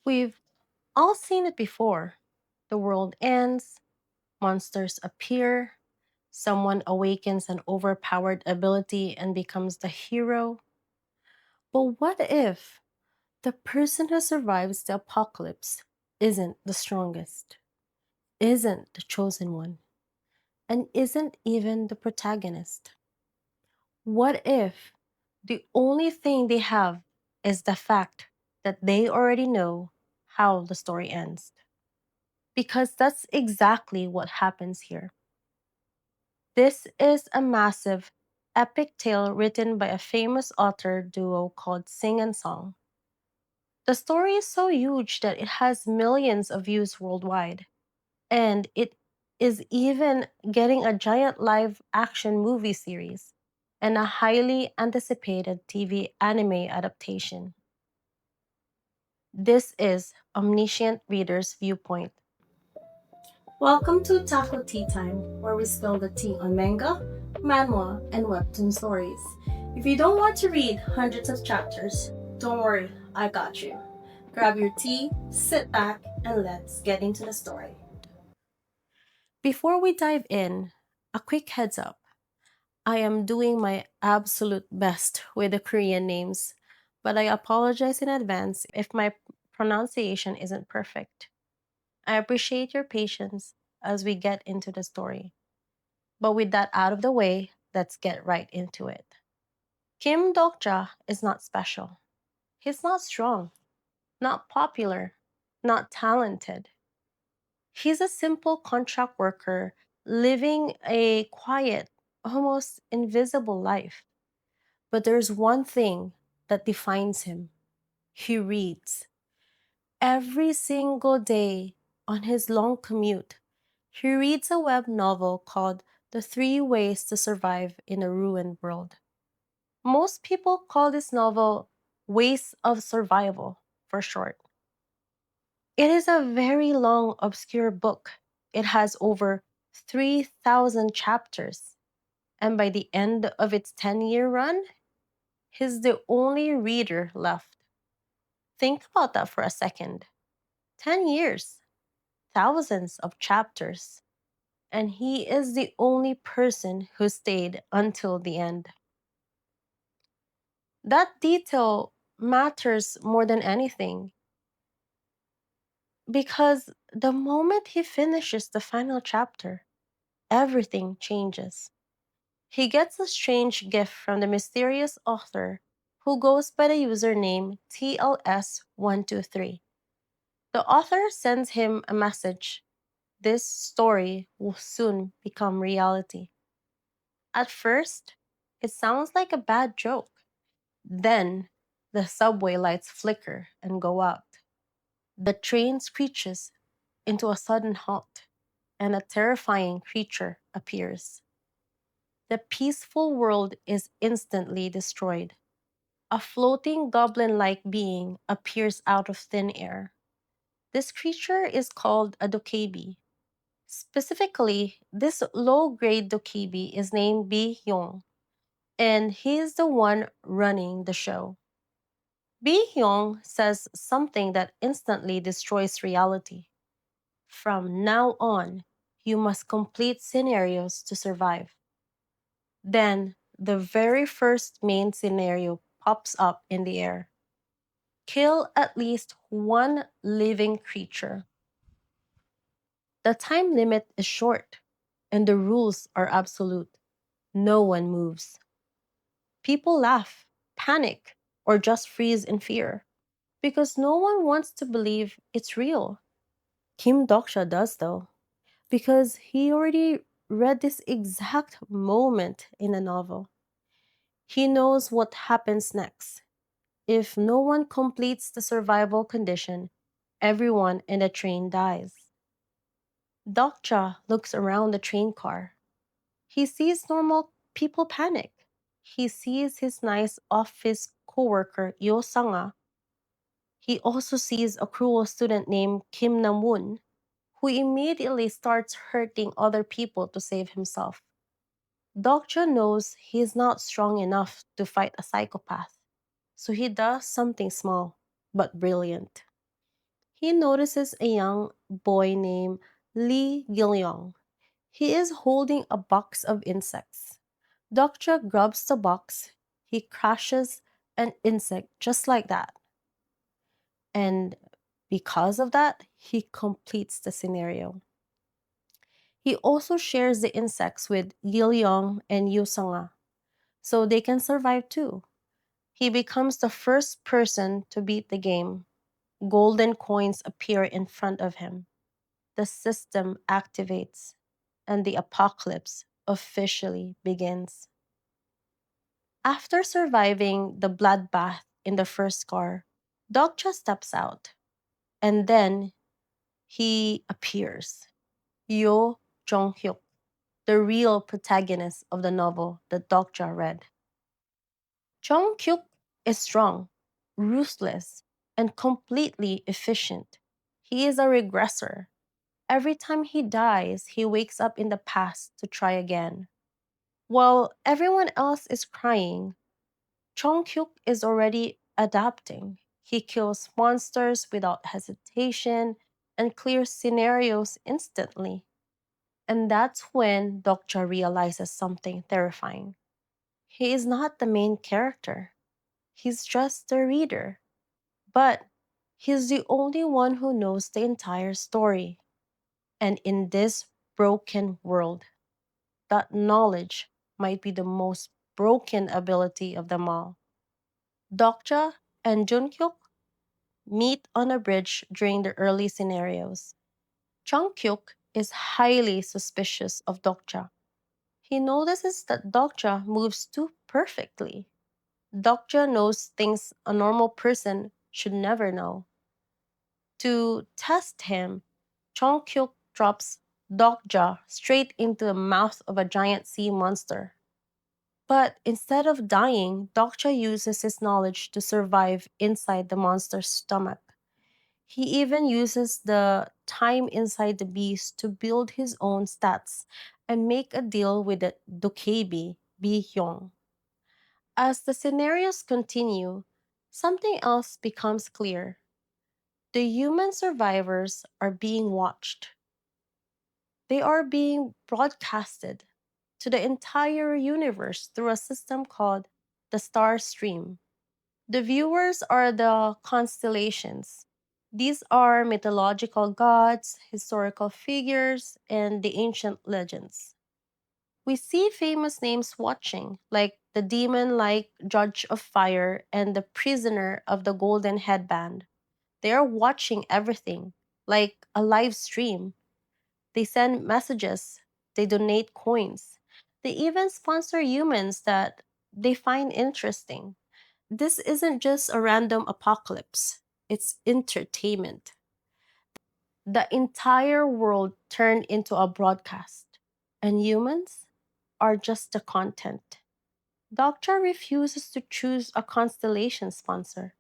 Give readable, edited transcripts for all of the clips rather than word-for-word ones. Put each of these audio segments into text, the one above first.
We've all seen it before. The world ends, monsters appear, someone awakens an overpowered ability and becomes the hero. But what if the person who survives the apocalypse isn't the strongest, isn't the chosen one, and isn't even the protagonist? What if the only thing they have is the fact that they already know how the story ends? Because that's exactly what happens here. This is a massive, epic tale written by a famous author duo called Sing and Song. The story is so huge that it has millions of views worldwide, and it is even getting a giant live action movie series and a highly anticipated TV anime adaptation. This is Omniscient Reader's Viewpoint. Welcome to Otaku Tea Time, where we spill the tea on manga, manhwa, and webtoon stories. If you don't want to read hundreds of chapters, don't worry, I got you. Grab your tea, sit back, and let's get into the story. Before we dive in, a quick heads up. I am doing my absolute best with the Korean names, but I apologize in advance if my pronunciation isn't perfect. I appreciate your patience as we get into the story. But with that out of the way, let's get right into it. Kim Dokja is not special. He's not strong, not popular, not talented. He's a simple contract worker living a quiet, almost invisible life. But there's one thing that defines him. He reads. Every single day on his long commute, he reads a web novel called The Three Ways to Survive in a Ruined World. Most people call this novel Ways of Survival for short. It is a very long, obscure book. It has over 3,000 chapters, and by the end of its 10-year run, he's the only reader left. Think about that for a second. 10 years, thousands of chapters, and he is the only person who stayed until the end. That detail matters more than anything because the moment he finishes the final chapter, everything changes. He gets a strange gift from the mysterious author who goes by the username TLS123. The author sends him a message. This story will soon become reality. At first, it sounds like a bad joke. Then, the subway lights flicker and go out. The train screeches into a sudden halt, and a terrifying creature appears. The peaceful world is instantly destroyed. A floating goblin like being appears out of thin air. This creature is called a dokebi. Specifically, this low grade dokebi is named Bi Hyung, and he is the one running the show. Bi Hyung says something that instantly destroys reality. From now on, you must complete scenarios to survive. Then, the very first main scenario pops up in the air. Kill at least one living creature. The time limit is short, and the rules are absolute. No one moves. People laugh, panic, or just freeze in fear because no one wants to believe it's real. Kim Dokja does, though, because he already read this exact moment in a novel. He knows what happens next. If no one completes the survival condition, everyone in the train dies. Dokja looks around the train car. He sees normal people panic. He sees his nice office coworker Yo Sanga. He also sees a cruel student named Kim Namun, who immediately starts hurting other people to save himself. Dokja knows he is not strong enough to fight a psychopath, so he does something small but brilliant. He notices a young boy named Lee Gilyong. He is holding a box of insects. Dokja grabs the box. He crushes an insect just like that. And because of that, he completes the scenario. He also shares the insects with Gilyong and Yusanga, so they can survive too. He becomes the first person to beat the game. Golden coins appear in front of him. The system activates, and the apocalypse officially begins. After surviving the bloodbath in the first car, Dokja steps out, and then he appears. Yoo Joonghyuk, the real protagonist of the novel that Dokja read. Jung-hyuk is strong, ruthless, and completely efficient. He is a regressor. Every time he dies, he wakes up in the past to try again. While everyone else is crying, Jung-hyuk is already adapting. He kills monsters without hesitation and clears scenarios instantly. And that's when Dokja realizes something terrifying. He is not the main character. He's just the reader. But he's the only one who knows the entire story. And in this broken world, that knowledge might be the most broken ability of them all. Dokja and Junkyuk meet on a bridge during the early scenarios. Jungkyuk is highly suspicious of Dokja. He notices that Dokja moves too perfectly. Dokja knows things a normal person should never know. To test him, Chongkyuk drops Dokja straight into the mouth of a giant sea monster. But instead of dying, Dokja uses his knowledge to survive inside the monster's stomach. He even uses the time inside the beast to build his own stats and make a deal with the Dokebi, Bi Hyung. As the scenarios continue, something else becomes clear. The human survivors are being watched. They are being broadcasted to the entire universe through a system called the star stream. The viewers are the constellations. These are mythological gods, historical figures, and the ancient legends. We see famous names watching, like the demon like Judge of Fire and the prisoner of the Golden Headband. They are watching everything, like a live stream. They send messages, they donate coins, they even sponsor humans that they find interesting. This isn't just a random apocalypse, it's entertainment. The entire world turned into a broadcast, and humans are just the content. Doctor refuses to choose a constellation sponsor.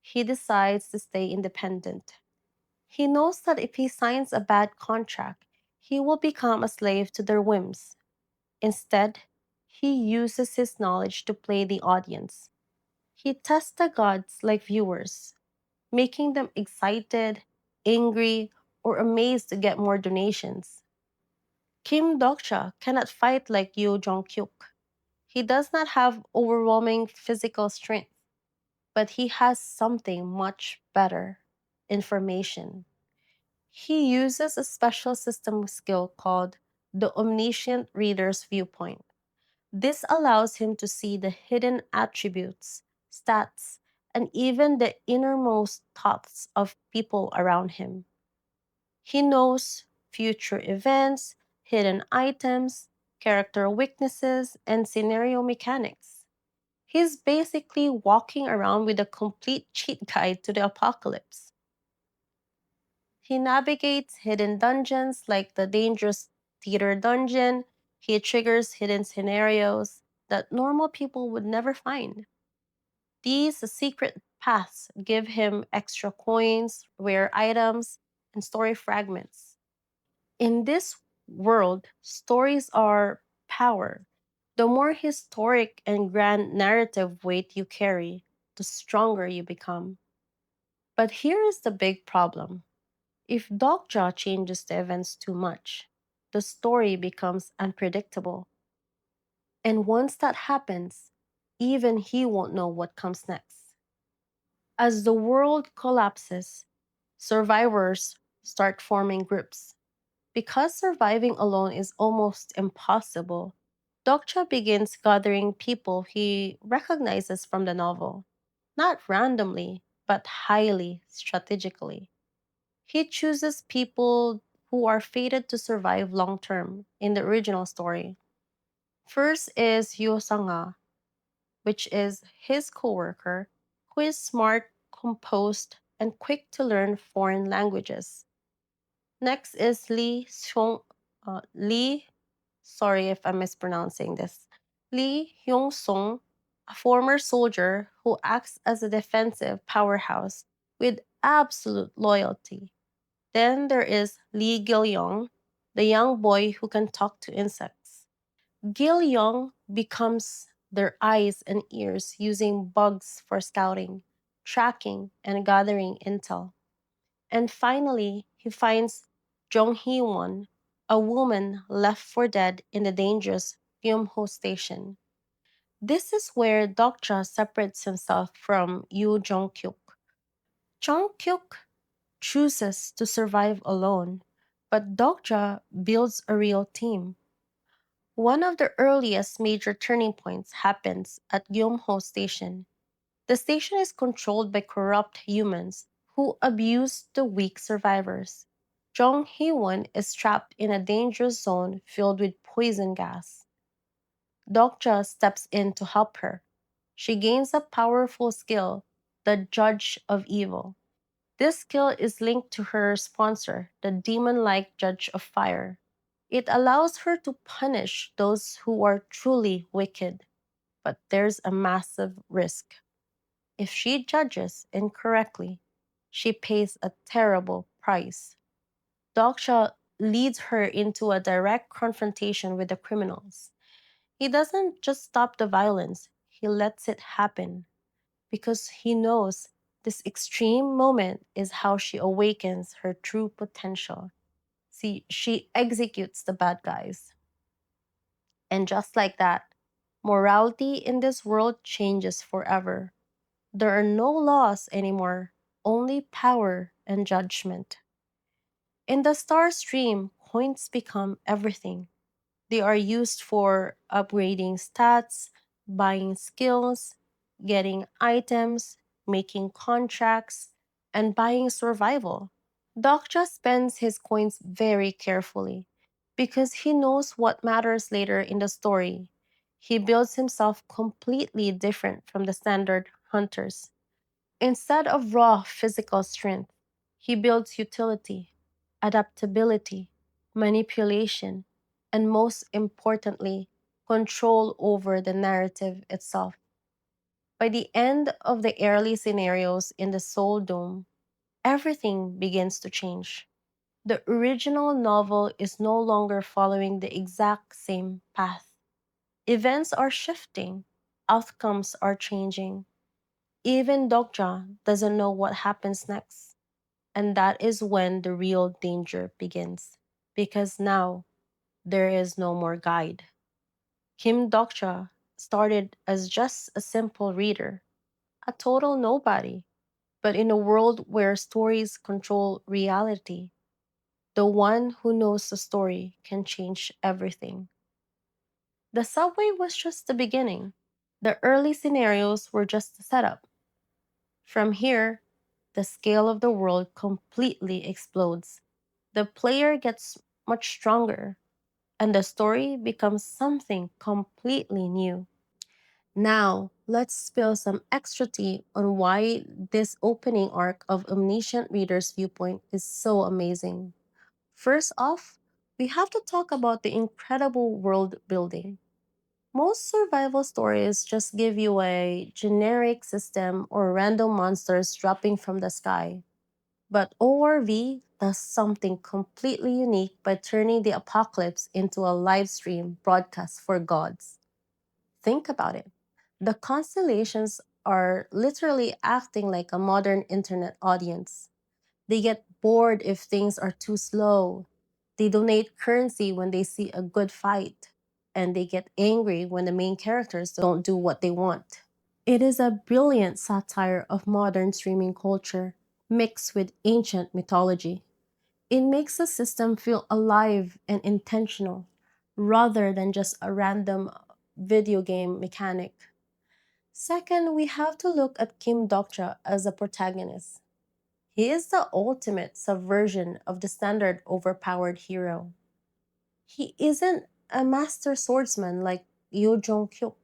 He decides to stay independent. He knows that if he signs a bad contract, he will become a slave to their whims. Instead, he uses his knowledge to play the audience. He tests the gods like viewers, making them excited, angry, or amazed to get more donations. Kim Dokja cannot fight like Yoo Joonghyuk. He does not have overwhelming physical strength, but he has something much better: information. He uses a special system skill called the Omniscient Reader's Viewpoint. This allows him to see the hidden attributes, stats, and even the innermost thoughts of people around him. He knows future events, hidden items, character weaknesses, and scenario mechanics. He's basically walking around with a complete cheat guide to the apocalypse. He navigates hidden dungeons like the dangerous theater dungeon. He triggers hidden scenarios that normal people would never find. These secret paths give him extra coins, rare items, and story fragments. In this world, stories are power. The more historic and grand narrative weight you carry, the stronger you become. But here is the big problem. If Dokja changes the events too much, the story becomes unpredictable. And once that happens, even he won't know what comes next. As the world collapses, survivors start forming groups. Because surviving alone is almost impossible, Dokcha begins gathering people he recognizes from the novel, not randomly, but highly strategically. He chooses people who are fated to survive long term in the original story. First is Yoo Sanga, which is his coworker, who is smart, composed, and quick to learn foreign languages. Next is Lee, sorry if I'm mispronouncing this, Lee Hyung Sung, a former soldier who acts as a defensive powerhouse with absolute loyalty. Then there is Lee Gil Young, the young boy who can talk to insects. Gil Young becomes their eyes and ears using bugs for scouting, tracking, and gathering intel. And finally, he finds Jung Heewon, a woman left for dead in the dangerous Geumho Station. This is where Dokja separates himself from Yoo Joonghyuk. Jonghyuk chooses to survive alone, but Dokja builds a real team. One of the earliest major turning points happens at Geumho Station. The station is controlled by corrupt humans who abuse the weak survivors. Jung Heewon is trapped in a dangerous zone filled with poison gas. Dokja steps in to help her. She gains a powerful skill, the Judge of Evil. This skill is linked to her sponsor, the demon like Judge of Fire. It allows her to punish those who are truly wicked, but there's a massive risk. If she judges incorrectly, she pays a terrible price. Doksha leads her into a direct confrontation with the criminals. He doesn't just stop the violence, he lets it happen because he knows this extreme moment is how she awakens her true potential. See, she executes the bad guys. And just like that, morality in this world changes forever. There are no laws anymore, only power and judgment. In the star stream, coins become everything. They are used for upgrading stats, buying skills, getting items, making contracts, and buying survival. Dokja spends his coins very carefully because he knows what matters later in the story. He builds himself completely different from the standard hunters. Instead of raw physical strength, he builds utility, adaptability, manipulation, and most importantly, control over the narrative itself. By the end of the early scenarios in the Soul Dome, everything begins to change. The original novel is no longer following the exact same path. Events are shifting, outcomes are changing. Even Dokja doesn't know what happens next. And that is when the real danger begins. Because now there is no more guide. Kim Dokja started as just a simple reader, a total nobody. But in a world where stories control reality, the one who knows the story can change everything. The subway was just the beginning. The early scenarios were just the setup. From here, the scale of the world completely explodes. The player gets much stronger, and the story becomes something completely new. Now, let's spill some extra tea on why this opening arc of Omniscient Reader's Viewpoint is so amazing. First off, we have to talk about the incredible world building. Most survival stories just give you a generic system or random monsters dropping from the sky. But ORV does something completely unique by turning the apocalypse into a live stream broadcast for gods. Think about it. The constellations are literally acting like a modern internet audience. They get bored if things are too slow. They donate currency when they see a good fight. And they get angry when the main characters don't do what they want. It is a brilliant satire of modern streaming culture mixed with ancient mythology. It makes the system feel alive and intentional rather than just a random video game mechanic. Second, we have to look at Kim Dokja as a protagonist. He is the ultimate subversion of the standard overpowered hero. He isn't a master swordsman like Yoo Joonghyuk.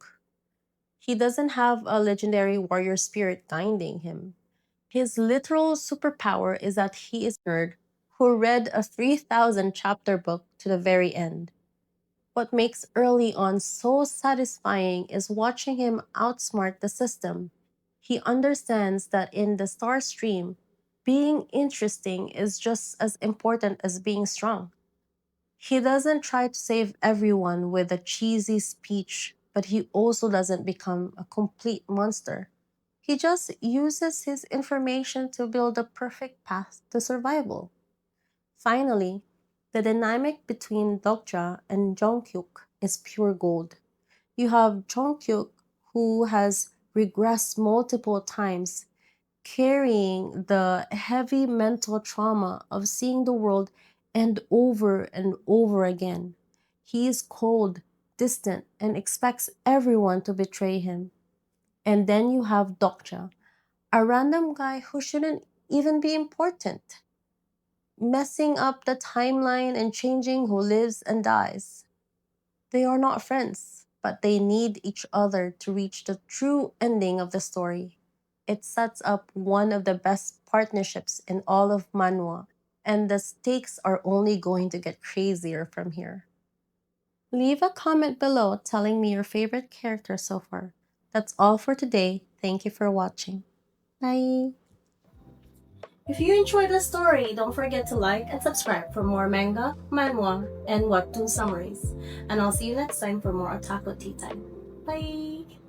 He doesn't have a legendary warrior spirit guiding him. His literal superpower is that he is a nerd who read a 3,000 chapter book to the very end. What makes early on so satisfying is watching him outsmart the system. He understands that in the star stream, being interesting is just as important as being strong. He doesn't try to save everyone with a cheesy speech, but he also doesn't become a complete monster. He just uses his information to build a perfect path to survival. Finally, the dynamic between Dokja and Jungkook is pure gold. You have Jungkook, who has regressed multiple times, carrying the heavy mental trauma of seeing the world end over and over again. He is cold, distant, and expects everyone to betray him. And then you have Dokja, a random guy who shouldn't even be important, messing up the timeline and changing who lives and dies. They are not friends, but they need each other to reach the true ending of the story. It sets up one of the best partnerships in all of manhwa, and the stakes are only going to get crazier from here. Leave a comment below telling me your favorite character so far. That's all for today. Thank you for watching. Bye! If you enjoyed the story, don't forget to like and subscribe for more manga, manhwa, and webtoon summaries. And I'll see you next time for more Otaku Tea Time. Bye!